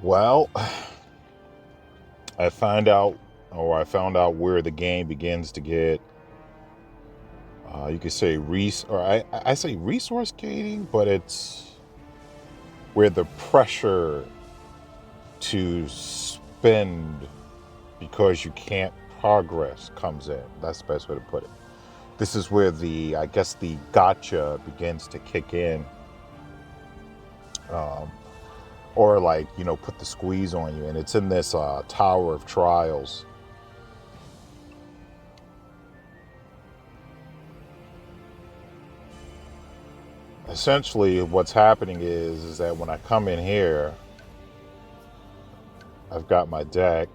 Well, I found out, I found out where the game begins to get, you could say I say resource gating, but it's where the pressure to spend because you can't progress comes in. That's the best way to put it. This is where I guess the gotcha begins to kick in, um, or like, put the squeeze on you. And it's in this tower of trials. Essentially, what's happening is that when I come in here, I've got my deck.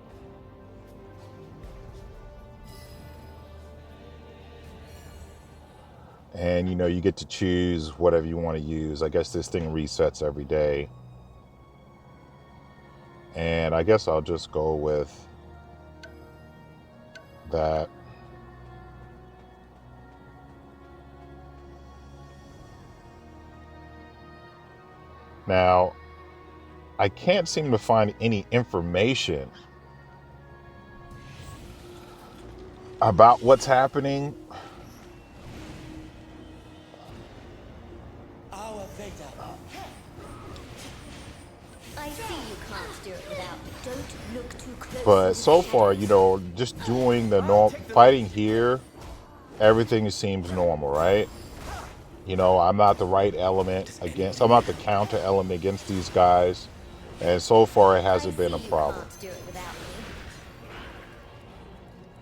And you get to choose whatever you want to use. I guess this thing resets every day. And I guess I'll just go with that. Now, I can't seem to find any information about what's happening. Our Veda. I see you can't do it without me. Don't look too close. But so far, just doing the fighting here, everything seems normal, right? I'm not the right element I'm not the counter element against these guys. And so far, it hasn't been a problem. Do it without me.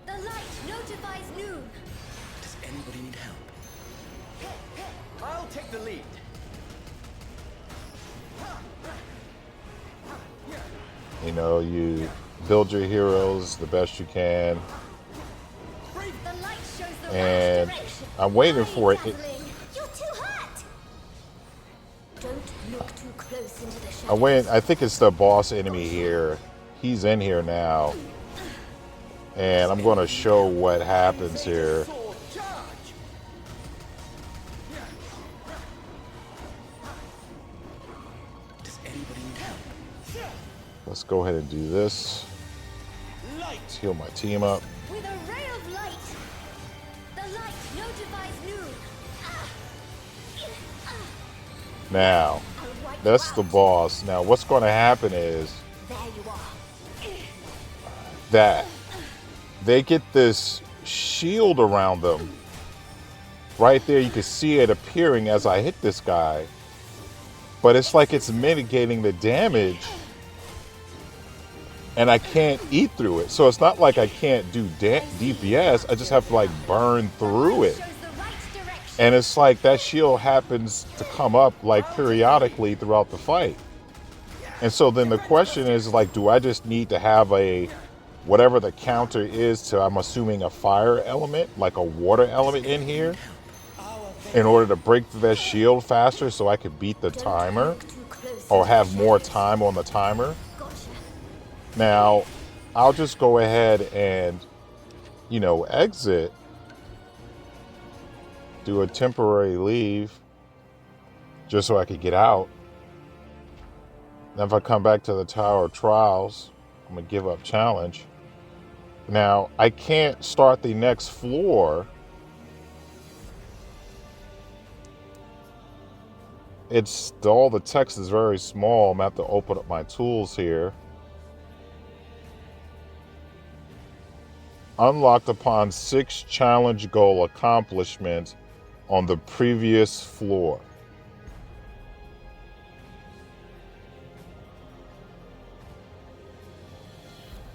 The light notifies noon. Does anybody need help? I'll take the lead. You build your heroes the best you can. The light shows the And right direction. I'm waiting for it. You're too hot. Don't look too close into the shadows. I think it's the boss enemy here. He's in here now. And I'm going to show what happens here. Sword charge. Does anybody need help? Let's go ahead and do this. Light. Let's heal my team up. With a ray of light. The light notifies noon. Now, that's the boss. Now, what's going to happen is There you are. that they get this shield around them. Right there, you can see it appearing as I hit this guy. But it's like it's mitigating the damage. And I can't eat through it. So it's not like I can't do DPS. I just have to like burn through it. Shows the right direction. And it's like that shield happens to come up like periodically throughout the fight. And so then the question is like, do I just need to have whatever the counter is to, I'm assuming, a fire element, like a water element in here, in order to break through that shield faster so I could beat the timer or have more time on the timer? Gotcha. Now, I'll just go ahead and, exit, do a temporary leave, just so I could get out. Then if I come back to the Tower of Trials, I'm going to give up challenge. Now, I can't start the next floor. All the text is very small. I'm going to have to open up my tools here. Unlocked upon 6 challenge goal accomplishments on the previous floor.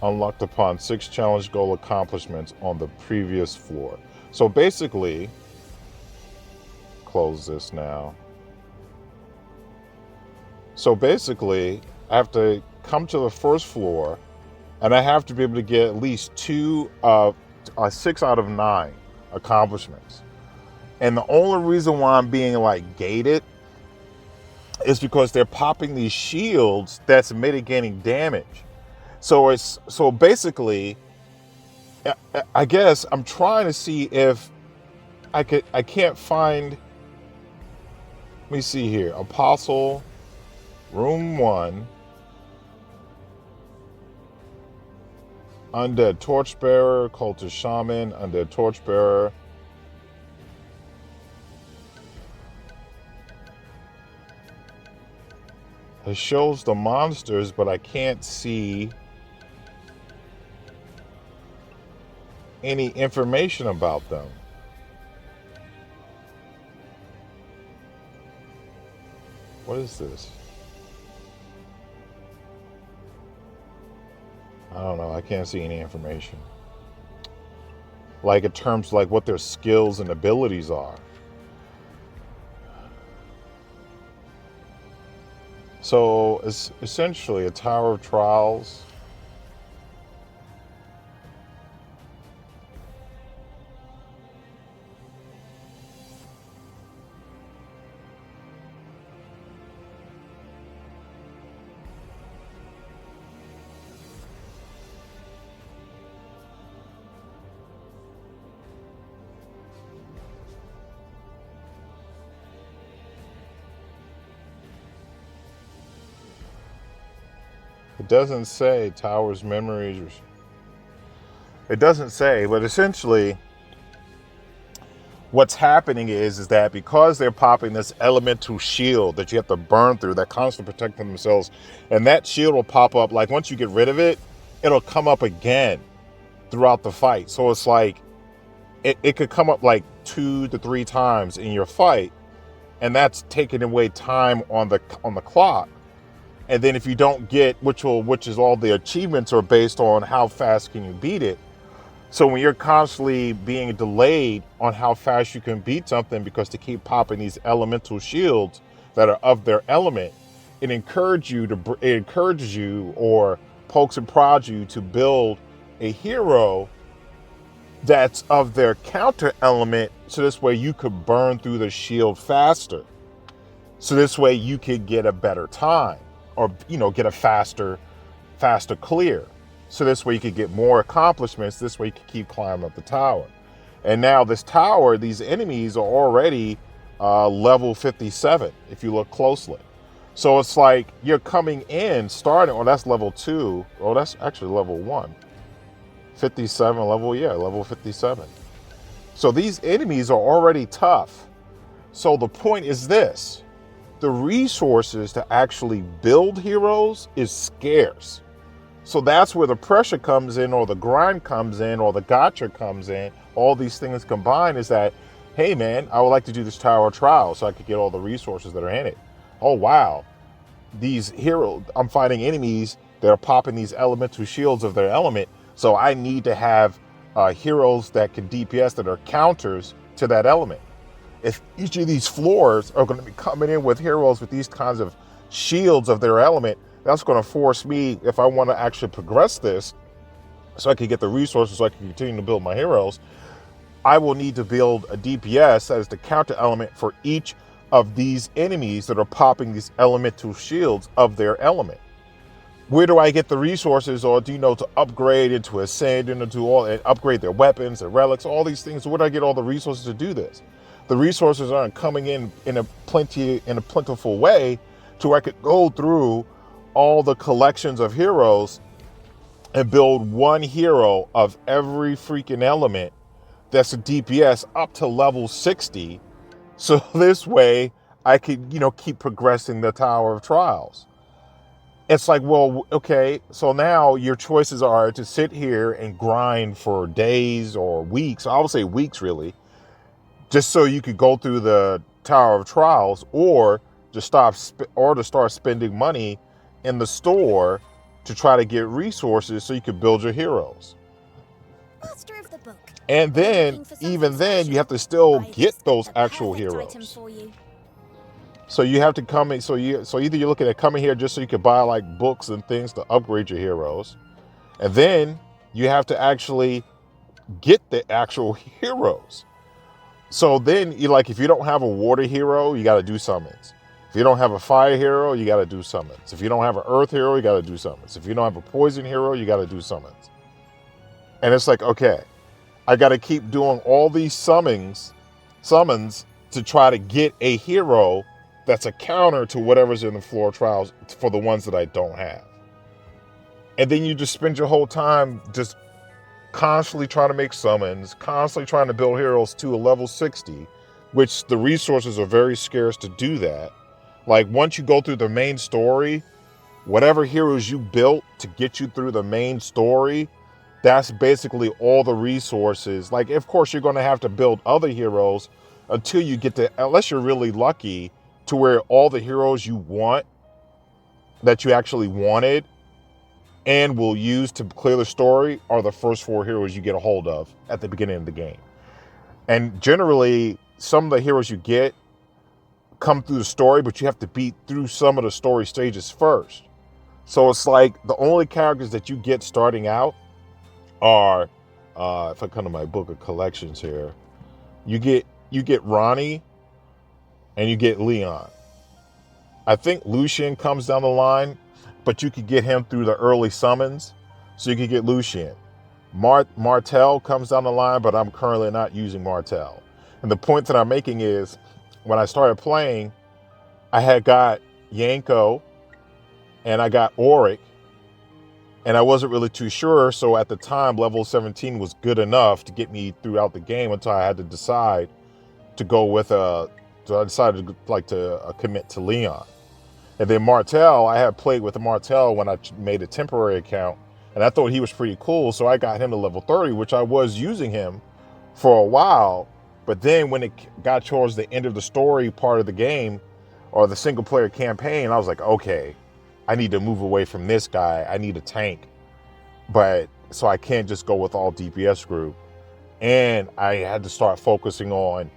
Unlocked upon 6 challenge goal accomplishments on the previous floor. So basically, close this now. So basically, I have to come to the first floor, and I have to be able to get at least 6 out of 9 accomplishments. And the only reason why I'm being like gated is because they're popping these shields that's mitigating damage. So basically, I guess I'm trying to see if I can't find. Let me see here. Apostle, room 1. Undead Torchbearer, Cultist Shaman, Undead Torchbearer. It shows the monsters, but I can't see any information about them. What is this? I don't know. I can't see any information. Like in terms of like what their skills and abilities are. So it's essentially a Tower of Trials. It doesn't say Tower's memories. It doesn't say, but essentially what's happening is that because they're popping this elemental shield that you have to burn through, that constantly protecting themselves, and that shield will pop up, like once you get rid of it, it'll come up again throughout the fight. So it's like, it could come up like 2 to 3 times in your fight, and that's taking away time on the clock. And then if you don't get, which is all the achievements are based on how fast can you beat it. So when you're constantly being delayed on how fast you can beat something because they keep popping these elemental shields that are of their element, it encourages you or pokes and prods you to build a hero that's of their counter element, so this way you could burn through the shield faster. So this way you could get a better time, or get a faster clear. So this way you could get more accomplishments. This way you could keep climbing up the tower. And now this tower, these enemies are already level 57 if you look closely. So it's like you're coming in starting, that's level 2. Oh, that's actually level 1. 57 level 57. So these enemies are already tough. So the point is this: the resources to actually build heroes is scarce. So that's where the pressure comes in, or the grind comes in, or the gacha comes in. All these things combined is that, hey man, I would like to do this Tower of Trials so I could get all the resources that are in it. Oh wow, these heroes, I'm fighting enemies that are popping these elemental shields of their element. So I need to have heroes that can DPS that are counters to that element. If each of these floors are going to be coming in with heroes with these kinds of shields of their element, that's going to force me, if I want to actually progress this, so I can get the resources so I can continue to build my heroes, I will need to build a DPS that is the counter element for each of these enemies that are popping these elemental shields of their element. Where do I get the resources, or to upgrade and to ascend and to upgrade their weapons, their relics, all these things? Where do I get all the resources to do this? The resources aren't coming in a plentiful way to where I could go through all the collections of heroes and build one hero of every freaking element that's a DPS up to level 60. So this way I could, keep progressing the Tower of Trials. It's like, well, okay, so now your choices are to sit here and grind for days or weeks. I would say weeks, really, just so you could go through the Tower of Trials, or to start spending money in the store to try to get resources so you could build your heroes. Master of the book. And then, even then, you have to still get those actual heroes. So you have to come in. So either you're looking at coming here just so you could buy like books and things to upgrade your heroes, and then you have to actually get the actual heroes. So then if you don't have a water hero, you got to do summons. If you don't have a fire hero, you got to do summons. If you don't have an earth hero, you got to do summons. If you don't have a poison hero, you got to do summons. And it's like, okay, I got to keep doing all these summons to try to get a hero that's a counter to whatever's in the floor trials for the ones that I don't have. And then you just spend your whole time just constantly trying to make summons, constantly trying to build heroes to a level 60, which the resources are very scarce to do that. Like once you go through the main story, whatever heroes you built to get you through the main story, that's basically all the resources. Like, of course, you're going to have to build other heroes until you get to, unless you're really lucky, to where all the heroes you want, that you actually wanted and will use to clear the story, are the first 4 heroes you get a hold of at the beginning of the game. And generally, some of the heroes you get come through the story, but you have to beat through some of the story stages first. So it's like the only characters that you get starting out are, if I come to my book of collections here, you get Ronnie and you get Leon. I think Lucian comes down the line, but you could get him through the early summons, so you could get Lucian. Martel comes down the line, but I'm currently not using Martel. And the point that I'm making is, when I started playing, I had got Yanko and I got Auric, and I wasn't really too sure. So at the time, level 17 was good enough to get me throughout the game until I had to decide to go with so I decided to commit to Leon. And then Martel, I had played with Martel when I made a temporary account, and I thought he was pretty cool, so I got him to level 30, which I was using him for a while. But then when it got towards the end of the story part of the game, or the single player campaign, I was like, okay, I need to move away from this guy. I need a tank. But so I can't just go with all DPS group. And I had to start focusing on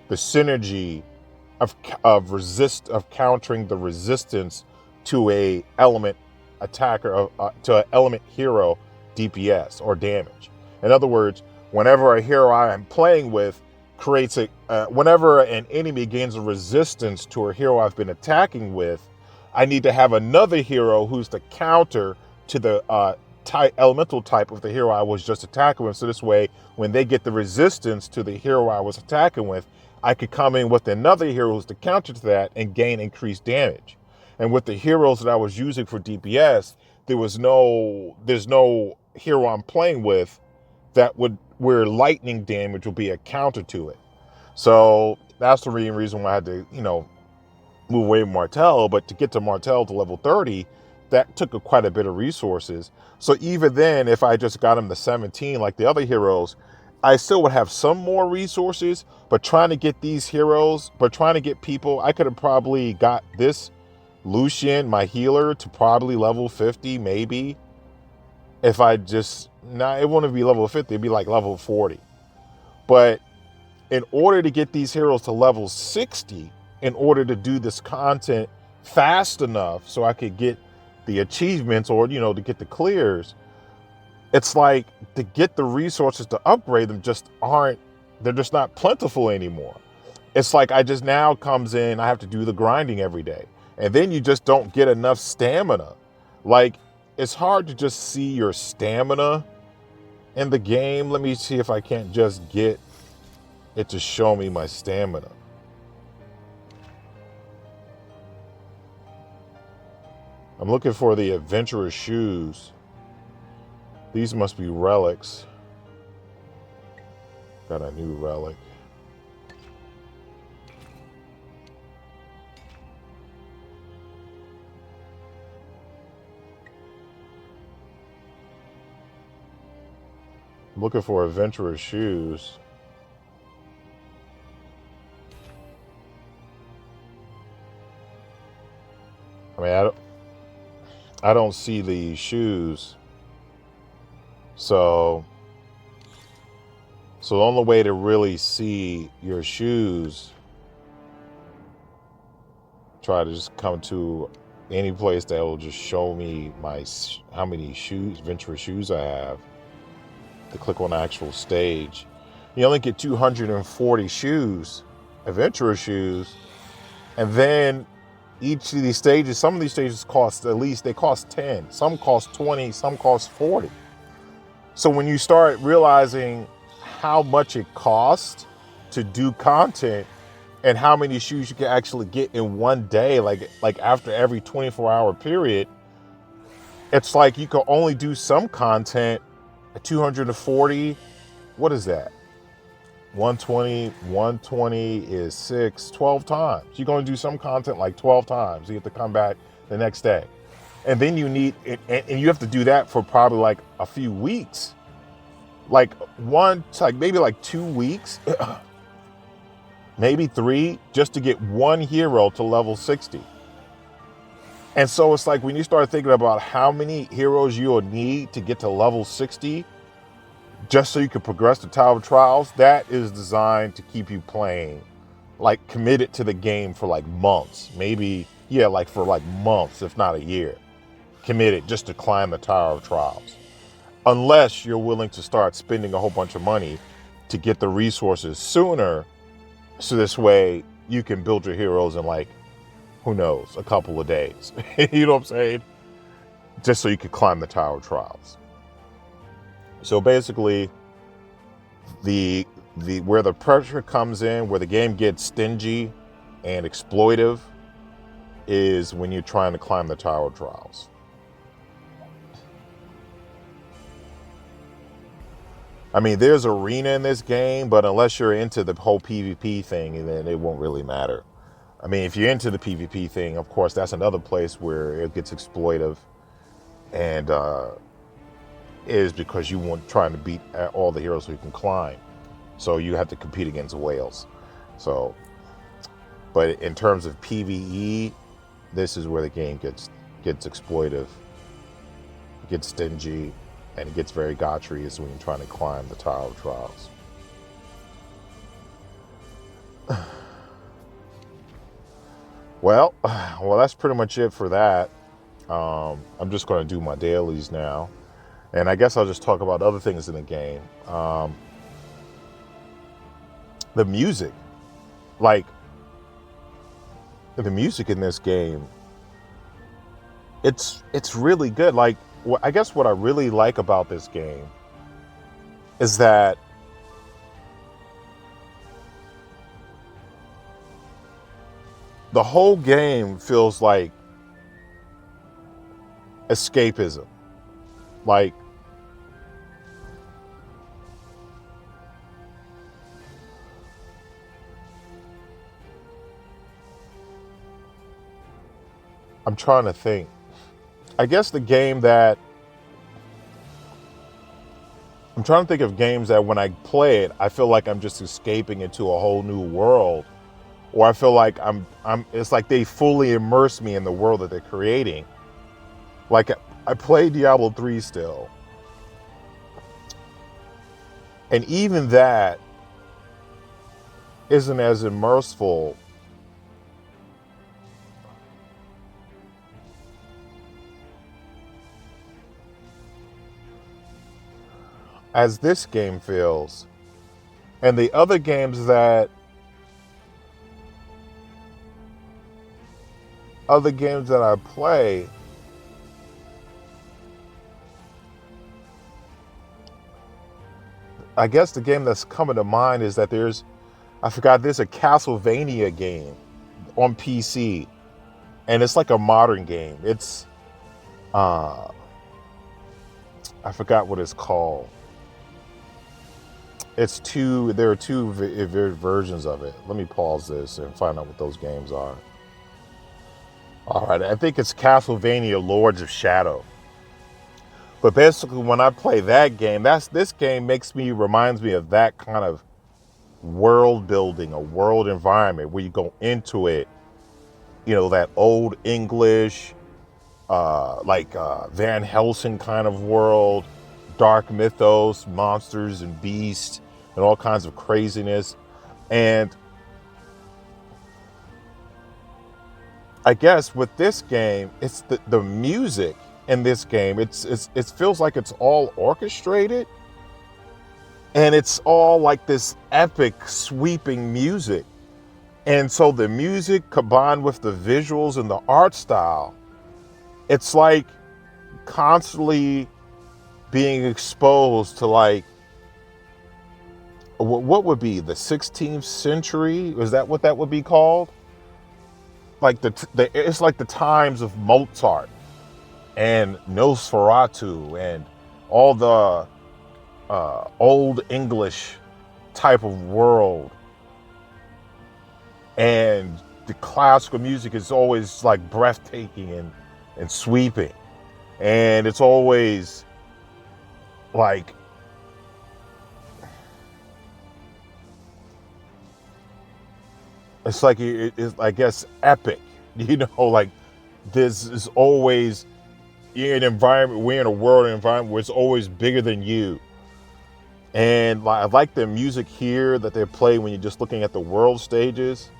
the synergy of countering the resistance to a element attacker, to an element hero DPS or damage. In other words, whenever a hero I am playing with creates whenever an enemy gains a resistance to a hero I've been attacking with, I need to have another hero who's the counter to the elemental type of the hero I was just attacking with. So this way, when they get the resistance to the hero I was attacking with, I could come in with another hero who's the counter to that and gain increased damage. And with the heroes that I was using for DPS, there's no hero I'm playing with where lightning damage will be a counter to it. So that's the reason why I had to, move away from Martel. But to get to Martel to level 30, that took quite a bit of resources. So even then, if I just got him to 17 like the other heroes, I still would have some more resources. But trying to get people, I could have probably got this Lucian, my healer, to probably level 50, maybe. If I just, it wouldn't be level 50, it'd be like level 40. But in order to get these heroes to level 60, in order to do this content fast enough so I could get the achievements or, to get the clears, it's like to get the resources to upgrade them they're just not plentiful anymore. It's like I have to do the grinding every day. And then you just don't get enough stamina. Like, it's hard to just see your stamina in the game. Let me see if I can't just get it to show me my stamina. I'm looking for the adventurous shoes. These must be relics. Got a new relic. I'm looking for adventurous shoes. I mean, I don't see the shoes. So the only way to really see your shoes, try to just come to any place that will just show me how many adventurous shoes I have, to click on the actual stage. You only get 240 shoes, adventurous shoes, and then each of these stages, some of these stages cost 10, some cost 20, some cost 40. So when you start realizing how much it costs to do content and how many shoes you can actually get in one day, like after every 24-hour period, it's like you can only do some content at 240. What is that? 120 is 12 times. You're going to do some content like 12 times. You have to come back the next day. And then you need, and you have to do that for probably like a few weeks. Like maybe like 2 weeks, maybe 3, just to get one hero to level 60. And so it's like when you start thinking about how many heroes you'll need to get to level 60, just so you can progress the Tower of Trials, that is designed to keep you playing, like committed to the game for like months, maybe, like for like months, if not a year, committed just to climb the Tower of Trials. Unless you're willing to start spending a whole bunch of money to get the resources sooner, so this way you can build your heroes in like, who knows, a couple of days. You know what I'm saying? Just so you can climb the Tower of Trials. So basically, the where the pressure comes in, where the game gets stingy and exploitive, is when you're trying to climb the Tower of Trials. I mean, there's arena in this game, but unless you're into the whole PvP thing, then it won't really matter. I mean, if you're into the PvP thing, of course, that's another place where it gets exploitive, and is because you want trying to beat all the heroes who can climb. So you have to compete against whales. So, but in terms of PvE, this is where the game gets exploitive, gets stingy, and it gets very gacha is when you're trying to climb the Tower of Trials. Well, that's pretty much it for that. I'm just going to do my dailies now. And I guess I'll just talk about other things in the game. The music. Like, the music in this game, it's really good. Like, I guess what I really like about this game is that the whole game feels like escapism. Like, I'm trying to think. I guess I'm trying to think of games that when I play it, I feel like I'm just escaping into a whole new world. Or I feel like it's like they fully immerse me in the world that they're creating. Like, I play Diablo 3 still. And even that isn't as immerseful as this game feels. And the other games that I play, I guess the game that's coming to mind is that there's a Castlevania game on PC, and it's like a modern game. It's I forgot what it's called. There are two versions of it. Let me pause this and find out what those games are. All right, I think it's Castlevania Lords of Shadow. But basically, when I play that game, this game reminds me of that kind of world building, a world environment where you go into it, that old English, Van Helsing kind of world, dark mythos, monsters and beasts, and all kinds of craziness. And I guess with this game, it's the music in this game. It feels like it's all orchestrated, and it's all like this epic, sweeping music. And so the music combined with the visuals and the art style, it's like constantly being exposed to, like, what would be the 16th century? Is that what that would be called? Like it's like the times of Mozart. and Nosferatu and all the old English type of world. And the classical music is always like breathtaking and sweeping. And it's always like, it's like, it's, I guess, epic, like this is always, you're in an environment, we're in a world environment where it's always bigger than you. And I like the music here that they play when you're just looking at the world stages.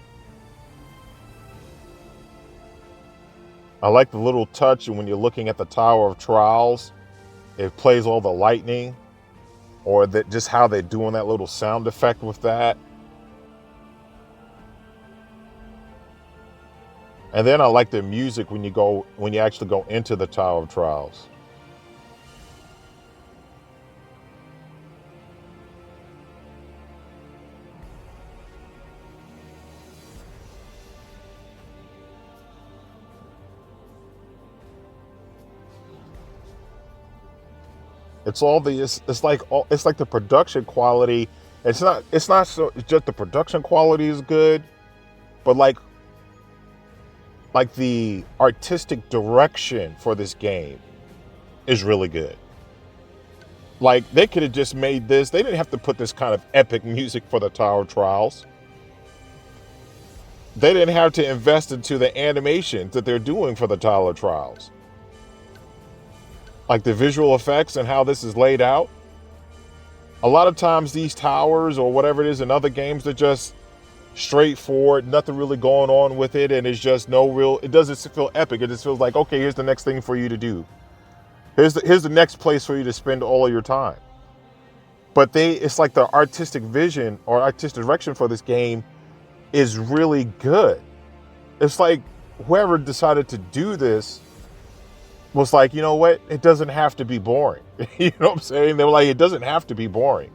I like the little touch when you're looking at the Tower of Trials. It plays all the lightning, or that just how they're doing that little sound effect with that. And then I like the music when you actually go into the Tower of Trials. It's like the production quality. It's not so it's just the production quality is good, but like the artistic direction for this game is really good. Like they could have just made this. They didn't have to put this kind of epic music for the Tower Trials. They didn't have to invest into the animations that they're doing for the Tower Trials. Like the visual effects and how this is laid out. A lot of times these towers or whatever it is in other games, they're just straightforward, nothing really going on with it, and it's just it doesn't feel epic. It just feels like, okay, here's the next thing for you to do. Here's the next place for you to spend all of your time. But it's like the artistic vision or artistic direction for this game is really good. It's like whoever decided to do this was like, you know what? It doesn't have to be boring. You know what I'm saying? They were like, it doesn't have to be boring.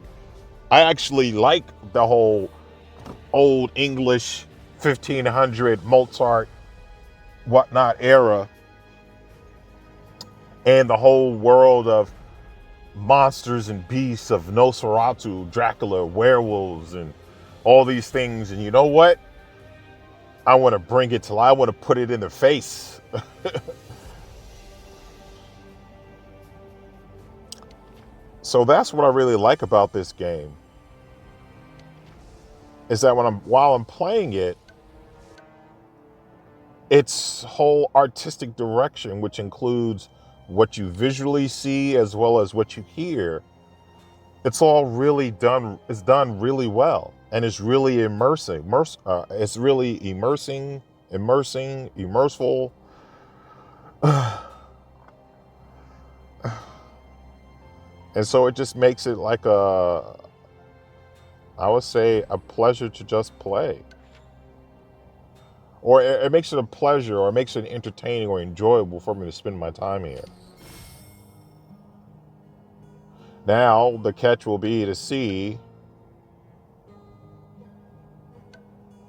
I actually like the whole old English 1500 Mozart whatnot era and the whole world of monsters and beasts of Nosferatu, Dracula, werewolves, and all these things. And you know what? I want to bring it to life. I want to put it in their face. So that's what I really like about this game. Is that while I'm playing it, its whole artistic direction, which includes what you visually see as well as what you hear, it's all really done. It's done really well, and it's really immersive. It's really immersive. And so it just makes it like I would say, a pleasure to just play. Or it makes it a pleasure, or it makes it entertaining or enjoyable for me to spend my time here. Now, the catch will be to see,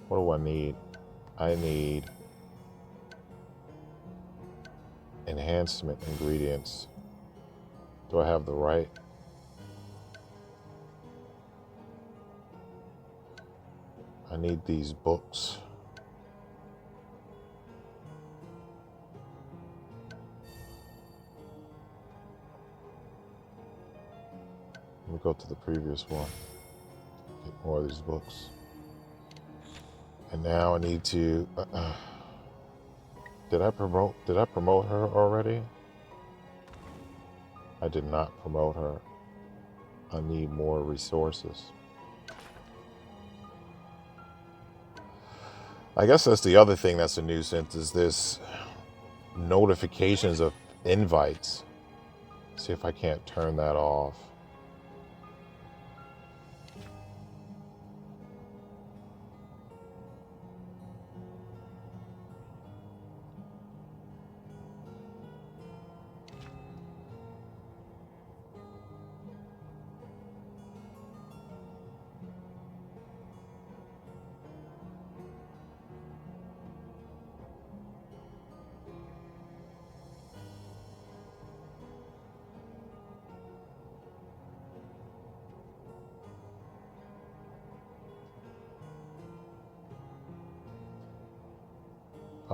what do I need? I need enhancement ingredients. Do I have the right? I need these books. Let me go to the previous one. Get more of these books. And now I need to. Did I promote her already? I did not promote her. I need more resources. I guess that's the other thing that's a nuisance, is this notifications of invites. See if I can't turn that off.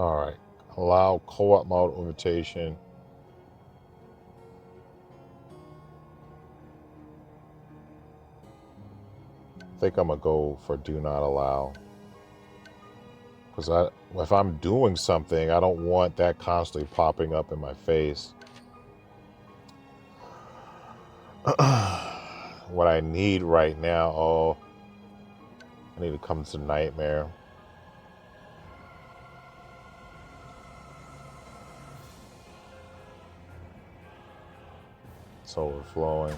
All right. Allow co-op mode invitation. I think I'm gonna go for do not allow. Because if I'm doing something, I don't want that constantly popping up in my face. What I need right now, oh, I need to come to Nightmare. It's overflowing.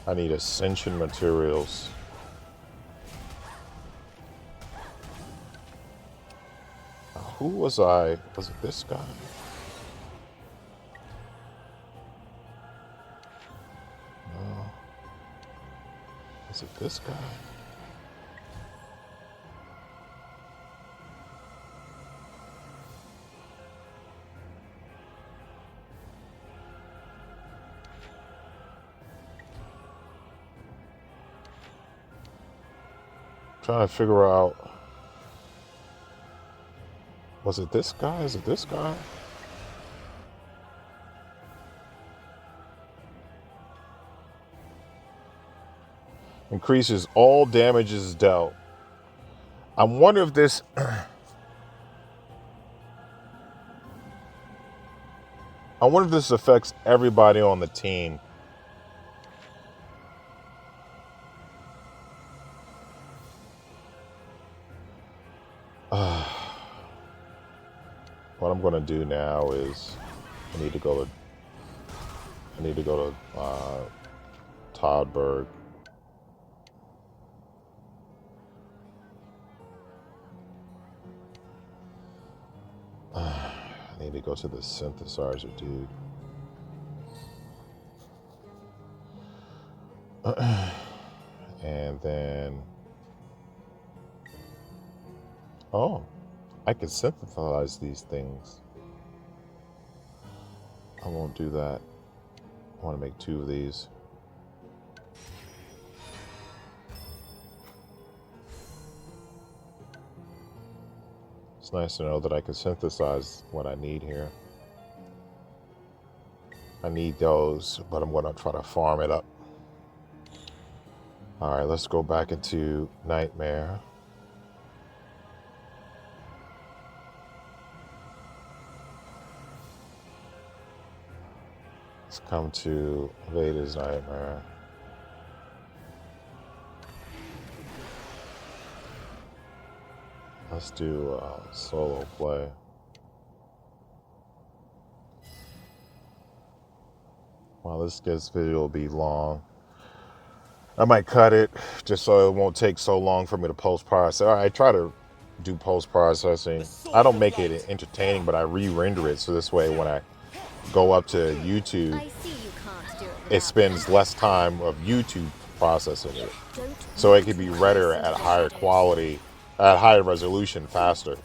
I need ascension materials. Who was I? Was it this guy? No. Was it this guy? Trying to figure out. Was it this guy? Is it this guy? Increases all damages dealt. I wonder if this. I wonder if this affects everybody on the team. What I'm going to do now is I need to go to Toddberg. I need to go to the synthesizer, dude. And then, oh, I can synthesize these things. I won't do that. I want to make 2 of these. It's nice to know that I can synthesize what I need here. I need those, but I'm going to try to farm it up. All right, let's go back into Nightmare. Let's come to Veda's Nightmare. Let's do solo play. Wow, this video will be long. I might cut it just so it won't take so long for me to post-process. I try to do post-processing. I don't make it entertaining, but I re-render it so this way when I go up to YouTube, it spends less time of YouTube processing it. So it can be rendered at a higher quality, at higher resolution faster.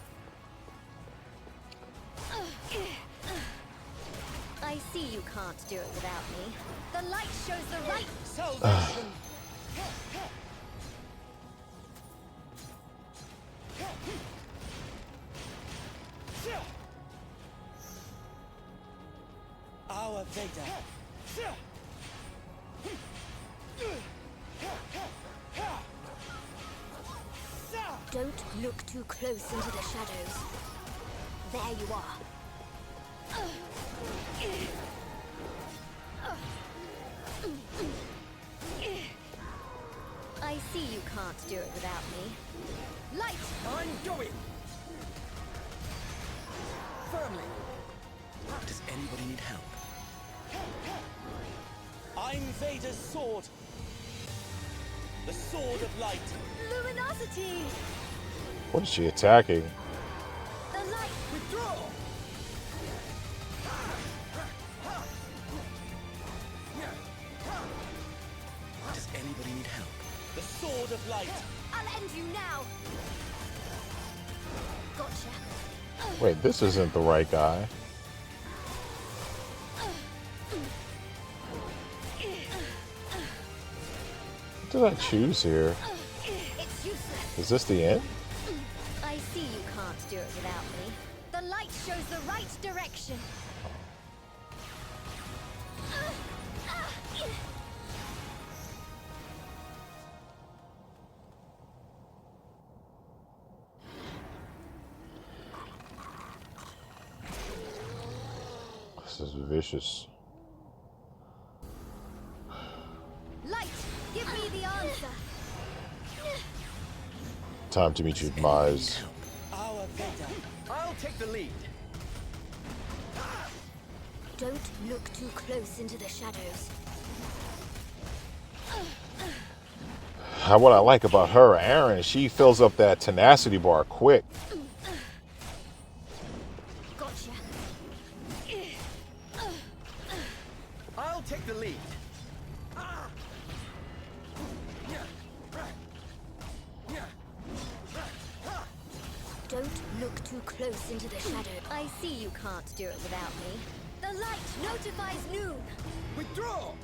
I see you can't do it without me. The light shows the right salvation. Our Veda. Don't look too close into the shadows. There you are. I see you can't do it without me. Light! I'm going! Firmly! Does anybody need help? I'm Veda's sword! The sword of light! Luminosity! What is she attacking? The light! Withdraw! Does anybody need help? The sword of light! I'll end you now! Gotcha. Wait, this isn't the right guy. What did I choose here? It's useless. Is this the end? I see you can't do it without me. The light shows the right direction. This is vicious. Light, give me the answer. Time to meet your demise. Our Veda. I'll take the lead. Don't look too close into the shadows. What I like about her, Aaron, she fills up that tenacity bar quick. Gotcha. I'll take the lead. Don't look too close into the shadow. I see you can't do it without me. The light notifies noon. Withdraw.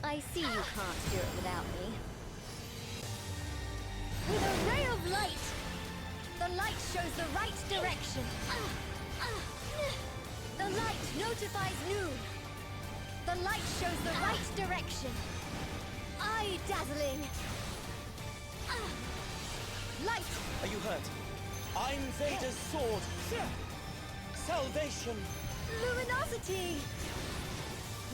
I see you can't do it without me. With a ray of light, the light shows the right direction. The light notifies noon. The light shows the right direction. Eye dazzling. Light. Are you hurt? I'm Veda's sword. Salvation. Luminosity.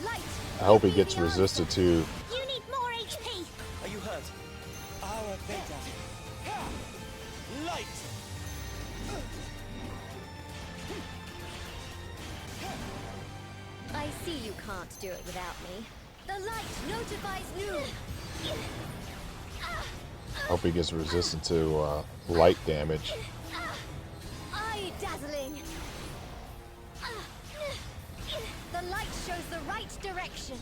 Light. I hope he Give me gets the resisted answer. too. You need more HP. Are you hurt? Our Veda. Light. I see you can't do it without me. The light notifies noon. Hope he gets resistant to light damage. Eye dazzling. The light shows the right direction.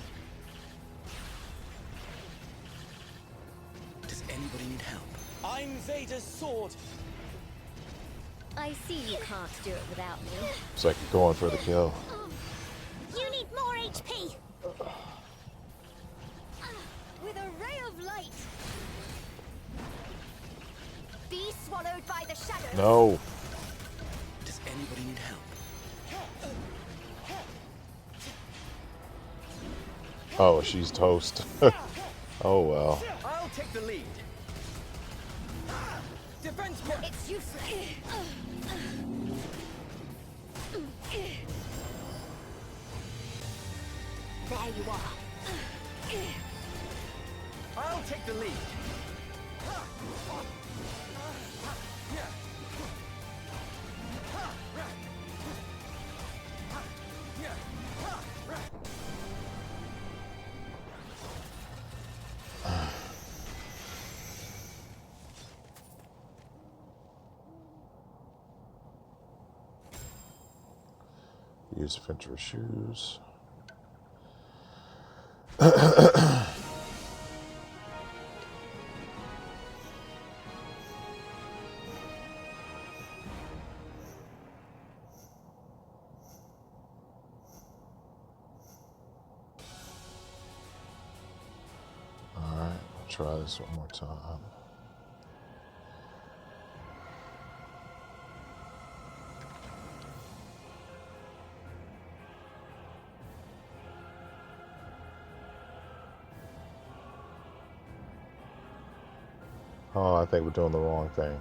Does anybody need help? I'm Veda's sword. I see you can't do it without me. It's like going for the kill. You need more HP. With a ray of light. Be swallowed by the shadows. No. Does anybody need help? Oh, she's toast. Oh well. I'll take the lead. Defense point. It's useless. There you are. I'll take the lead. Use Fincher shoes. Alright, I'll try this one more time. Oh, I think we're doing the wrong thing.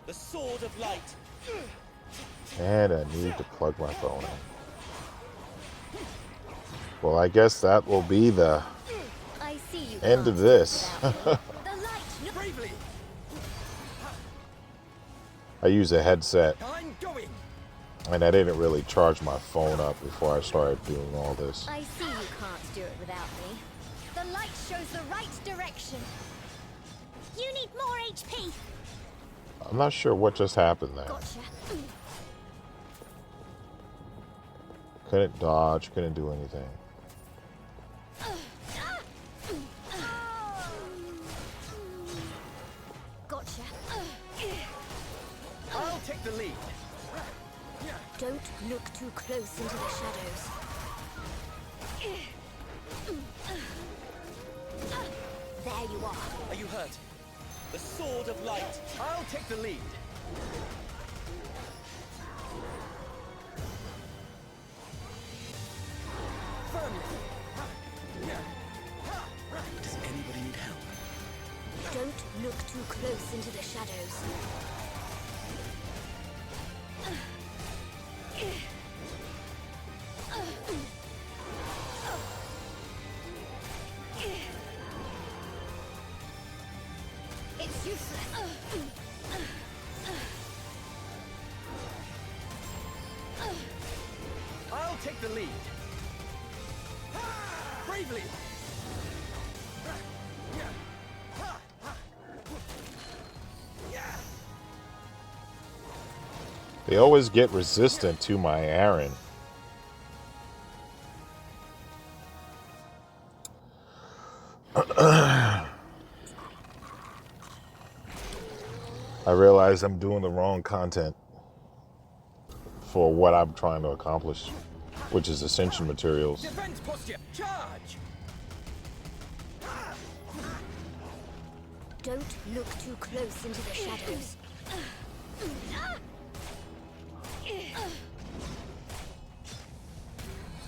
The sword of light. And I need to plug my phone in. Well, I guess that will be the I see you end can't of do it this. without me. The light. Bravely. I use a headset, I'm going. and I didn't really charge my phone up before I started doing all this. I see you can't do it without me. The light shows the right direction. You need more HP. I'm not sure what just happened there. Gotcha. Couldn't dodge, couldn't do anything. Gotcha. I'll take the lead. Don't look too close into the shadows. There you are. Are you hurt? The sword of light. I'll take the lead. Firmly. Does anybody need help? Don't look too close into the shadows. It's useless. I'll take the lead. Bravely. They always get resistant to my Aaron. I realize I'm doing the wrong content for what I'm trying to accomplish, which is ascension materials. Defense posture. Charge. Don't look too close into the shadows.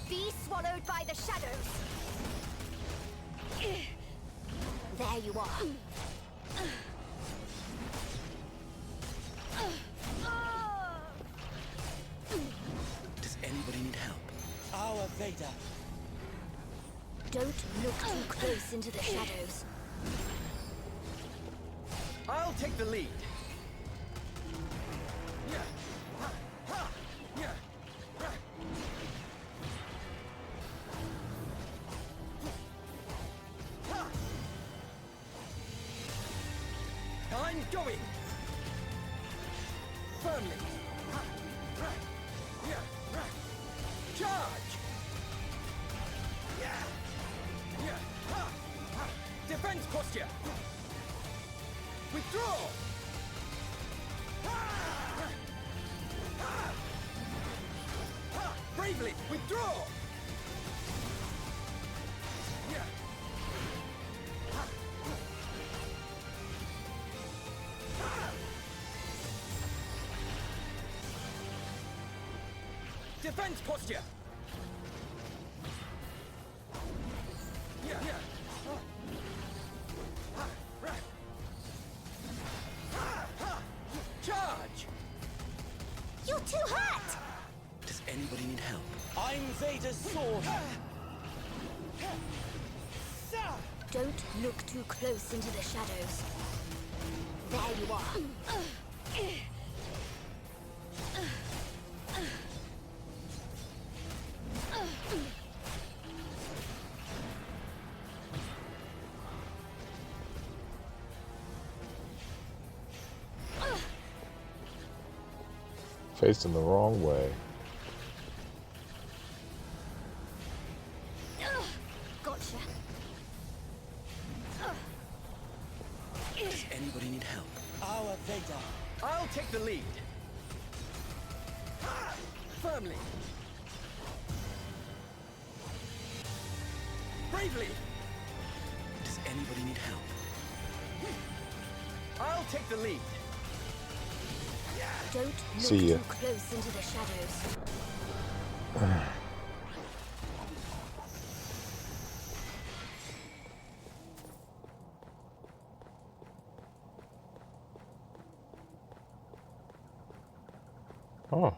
Be swallowed by the shadows. There you are. Does anybody need help? Our Veda. Don't look too close into the shadows. I'll take the lead. I'm going. Firmly. Charge. Defense posture. Withdraw. Bravely withdraw. Defense posture. Charge. You're too hurt! Does anybody need help? I'm Veda's sword. Don't look too close into the shadows. There you are. Facing the wrong way. Gotcha. Does anybody need help? Our Veda. I'll take the lead. Firmly. Bravely. Does anybody need help? I'll take the lead. Don't look See ya. too close into the shadows. Oh.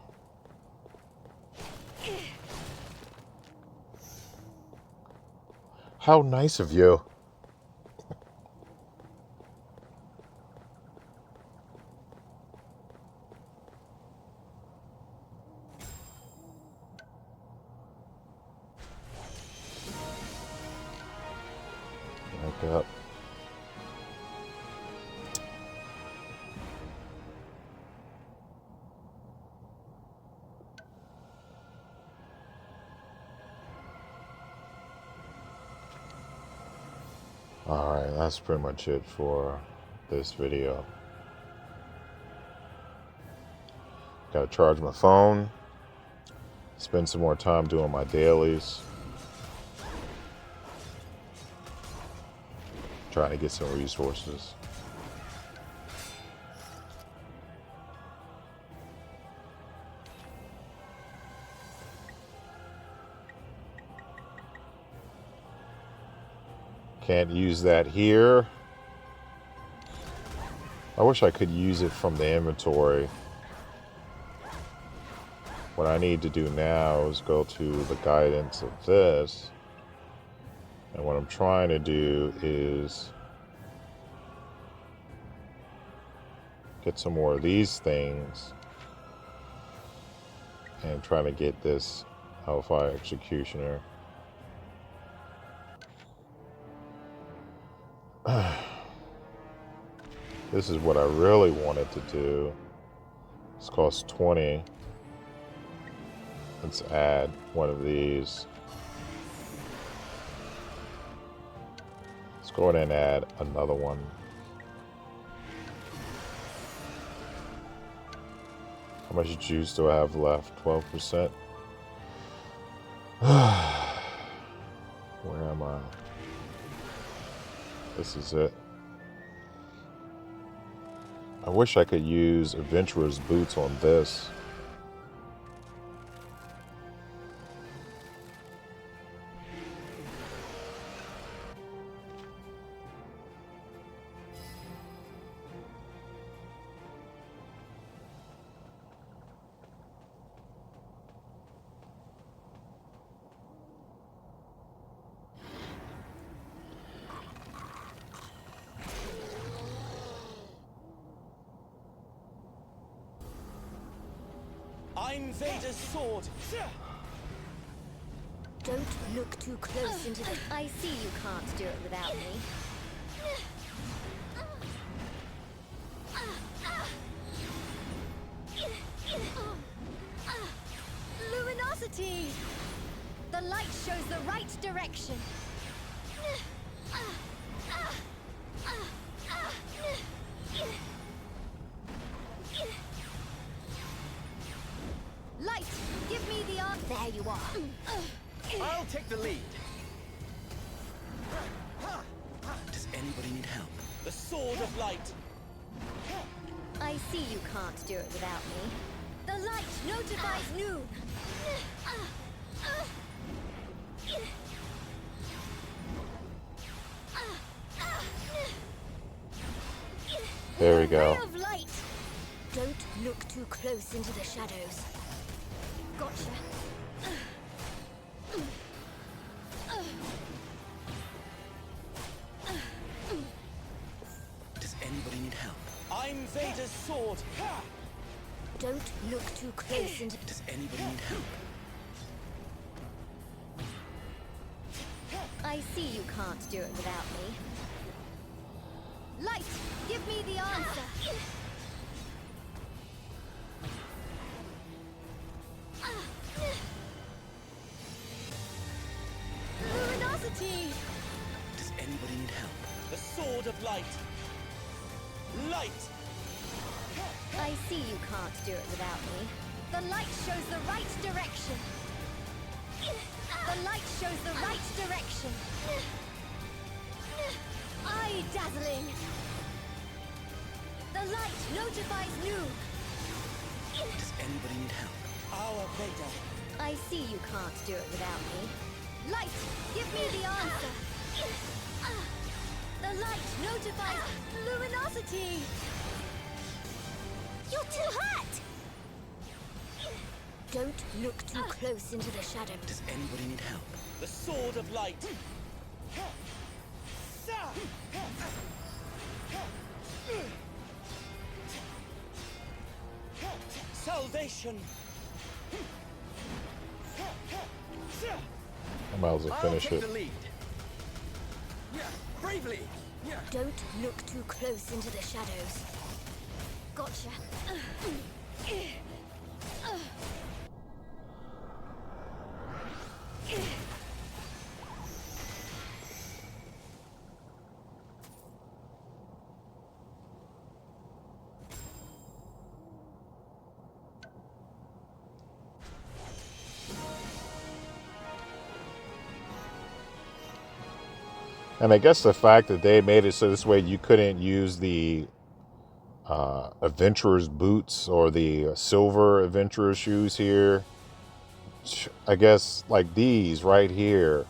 How nice of you. Back up. Alright, that's pretty much it for this video. Gotta charge my phone, spend some more time doing my dailies, trying to get some resources. Can't use that here. I wish I could use it from the inventory. What I need to do now is go to the guidance of this. And what I'm trying to do is get some more of these things and trying to get this Hellfire Executioner. This is what I really wanted to do. This costs 20. Let's add one of these. Let's go ahead and add another one. How much juice do I have left? 12%. Where am I? This is it. I wish I could use Adventurer's Boots on this. I'm Veda's sword. Don't look too close into the... I see you can't do it without me. Luminosity! The light shows the right direction. Light, give me the answer. There you are. I'll take the lead. Does anybody need help? The sword of light. I see you can't do it without me. The light notifies noon. There we go. Ray of light. Don't look too close into the shadows. Gotcha. Does anybody need help? I'm Veda's sword. Don't look too close into... Does anybody need help? I see you can't do it without me. Light, give me the answer. Luminosity! Does anybody need help? The sword of light. Light! I see you can't do it without me. The light shows the right direction. The light shows the right direction. Eye dazzling. The light notifies noon. Does anybody need help? Our Veda. I see you can't do it without me. Light, give me the answer. The light notifies luminosity. You're too hot. Don't look too close into the shadow. Does anybody need help? The sword of light. Salvation. I might as well finish I'll take it. the lead. Yeah, bravely. Yeah. Don't look too close into the shadows. Gotcha. And I guess the fact that they made it so this way you couldn't use the adventurer's boots or the silver adventurer shoes here. I guess like these right here,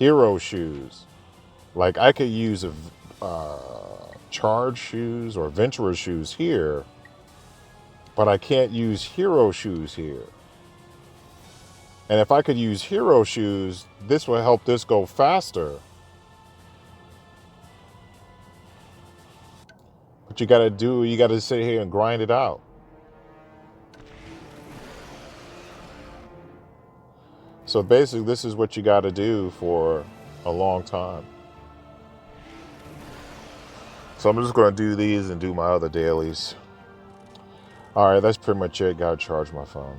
hero shoes. Like I could use charge shoes or adventurer shoes here, but I can't use hero shoes here. And if I could use hero shoes, this will help this go faster. But you gotta sit here and grind it out. So basically, this is what you gotta do for a long time. So I'm just gonna do these and do my other dailies. All right, that's pretty much it. Gotta charge my phone.